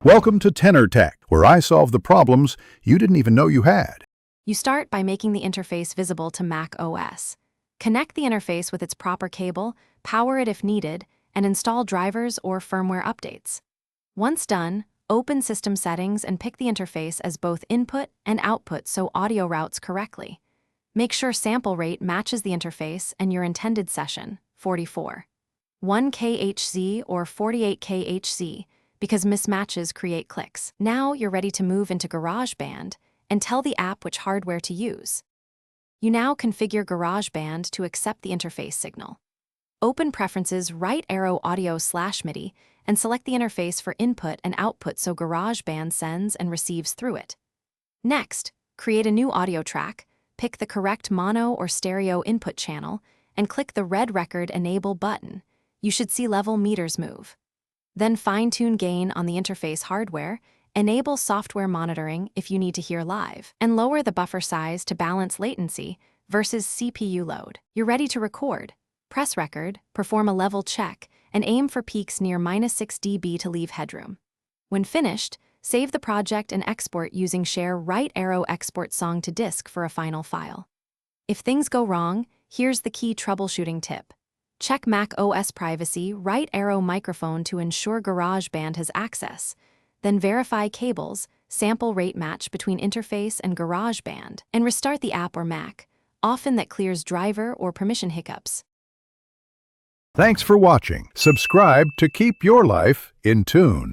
Welcome to Tenor Tech, where I solve the problems you didn't even know you had. You start by making the interface visible to Mac OS. Connect the interface with its proper cable, power it if needed, and install drivers or firmware updates. Once done, open System Settings and pick the interface as both input and output so audio routes correctly. Make sure sample rate matches the interface and your intended session, 44. 1 kHz or 48 kHz, because mismatches create clicks. Now you're ready to move into Garageband and tell the app which hardware to use. You now configure Garageband to accept the interface signal. Open Preferences, right arrow audio/MIDI, and select the interface for input and output so Garageband sends and receives through it. Next, create a new audio track, pick the correct mono or stereo input channel, and click the red record Enable button. You should see level meters move. Then fine-tune gain on the interface hardware, enable software monitoring if you need to hear live, and lower the buffer size to balance latency versus CPU load. You're ready to record. Press record, perform a level check, and aim for peaks near -6 dB to leave headroom. When finished, save the project and export using Share right arrow export song to disk for a final file. If things go wrong, here's the key troubleshooting tip. Check Mac OS privacy, right arrow microphone to ensure Garageband has access. Then verify cables, sample rate match between interface and Garageband, and restart the app or Mac. Often that clears driver or permission hiccups. Thanks for watching. Subscribe to keep your life in tune.